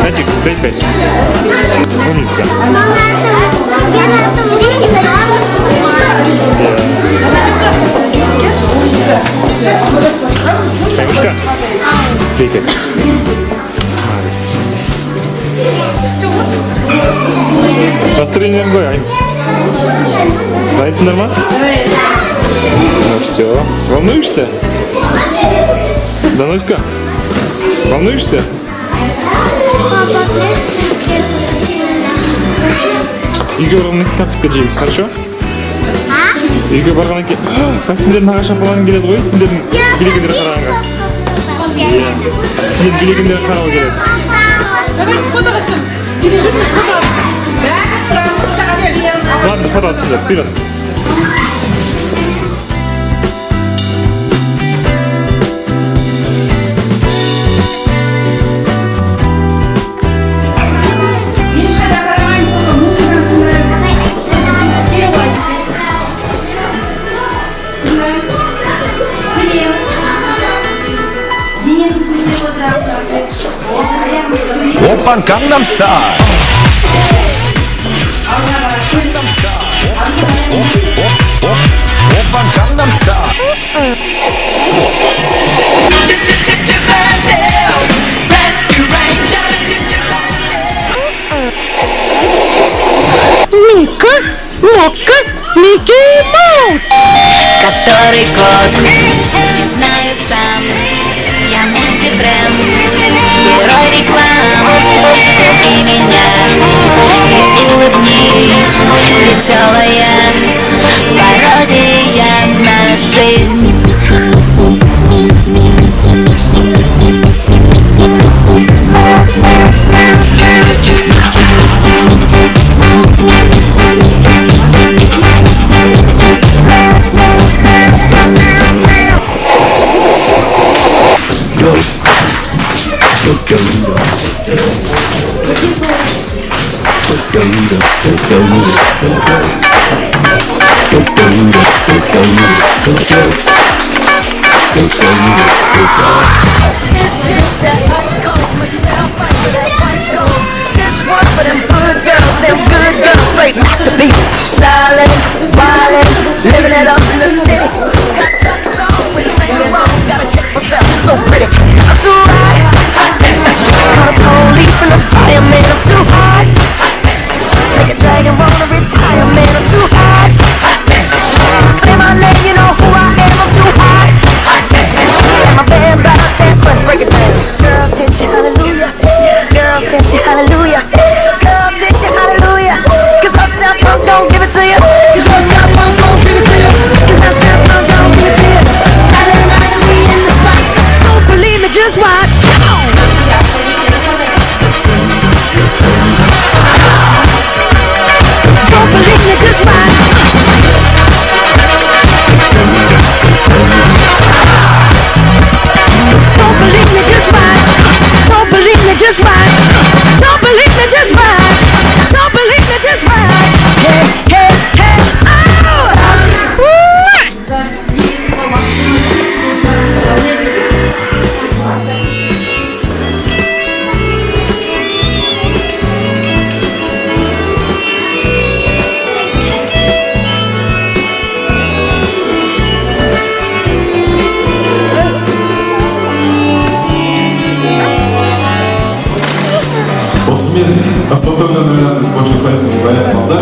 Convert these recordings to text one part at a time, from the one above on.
Датик, 5-5. Умница. Камешка? 5-5. Молодец. Настроение какое, Ань? Нравится нормально? Ну все. Волнуешься? Даночка? Волнуешься? Үйге барғаннан кейін картошка жейміз, хорошо? Үйге барғаннан кейін сендердің нағашы апаларың келеді ғой, сендердің билегендер қарағанға. Иә, сендердің билегендер қарауға келеді. Давайте фото хотим. Ладно, фото отсюда, вперед. Oppan Gangnam Style. Oppan Gangnam Style. Мика, Лока, Микки Маус. Который год, не знаю сам. Я мультибренд, герой рекламы. И меня улыбнись, веселая пародия на жизнь. Осымен аспаптардан номинация бойынша сайысымыз аяқталды.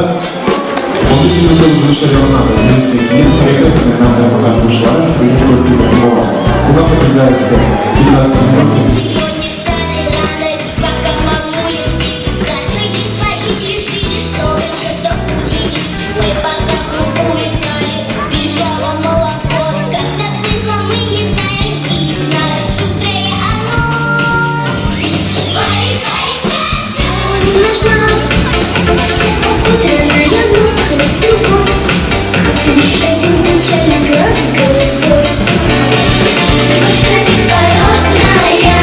чемпионатымыздың жарияланады. Немесе ең қайырлы номинациясына қатысушылар өнер көрсететін болады. У нас определяется 15 минут. Сегодня встали рано, и пока мамуля спит, лошади своих решили, чтобы что-то удивить. Мы пока крупу искали, бежало молоко. Когда вышло, мы не знаем, и наш шустрее оно. Варис, Варис, кашка. Нужна вся попутанная лопалась любовь. Лишь один печальный глаз головой. Коса беспородная,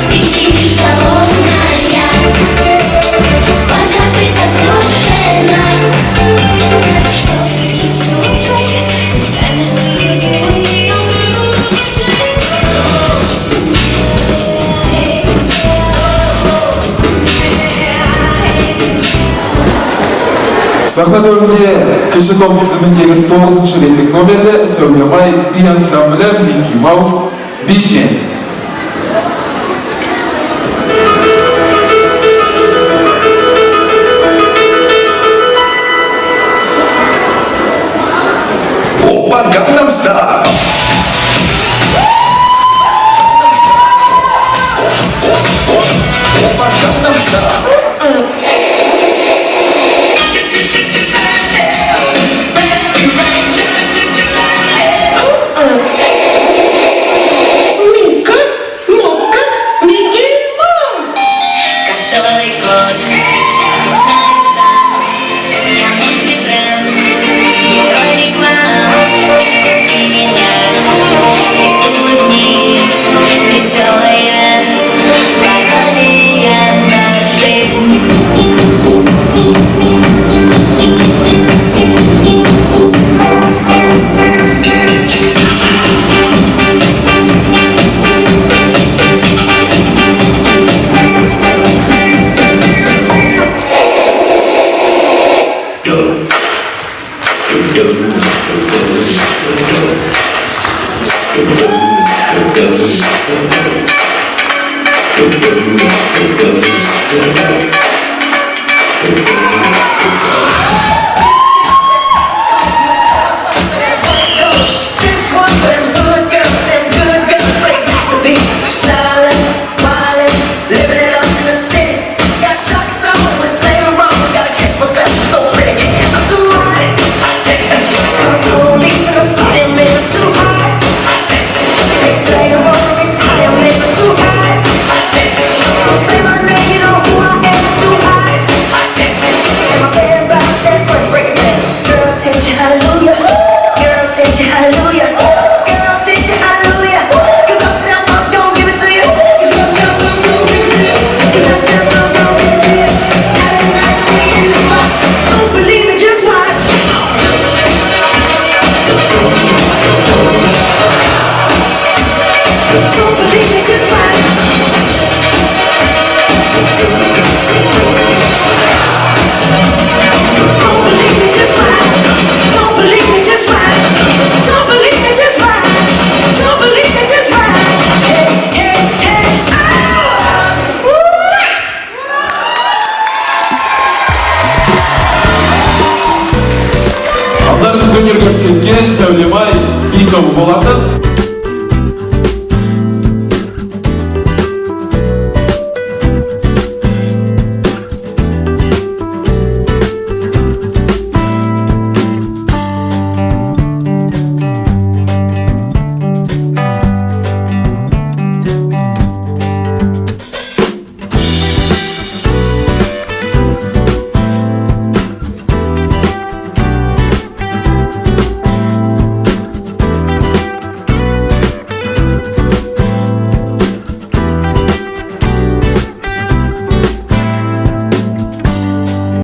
ты сидишь голодная, позабыта, брошена. Что случится, Варис, тебя не Сахна төрінде кіші топ тізіміндегі 9-шы реттік номерді Сәулемай би ансамблі Микки Маус бимен. Опа, Gangnam Style. Опа, Gangnam Style. Мика, Мока, Микки Маус. Который год, не знаю сам. Я мультибренд, герой реклам. И меня, и улыбнись, веселая пародия на жизнь. This one for them good girls they used to be smiling, smiling, living it up in the city. Got chucks on with Saint Laurent, gotta kiss myself, I'm so pretty. I'm too hot, I'm police in the fight, man, I'm too hot. They drag 'em on every time, man, I'm too hot. Say my name, you know who I am, too hot. And my band about that break it down. Girls hit you, hallelujah. Girls hit you, hallelujah. Girls hit you, hallelujah. 'Cause Uptown Funk don't give it to you. 'Cause Uptown Funk don't give it to you. 'Cause Uptown Funk don't give it to you. Saturday night we in the spot. Don't believe me, just watch. Don't believe me, just watch. Don't believe me, just watch. Don't believe me, just watch. Don't believe me, just watch. Don't believe me, just watch. Hey, hey, hey, ah! Алдарыңызда өнер көрсеткен Сәулемай Бикова болатын.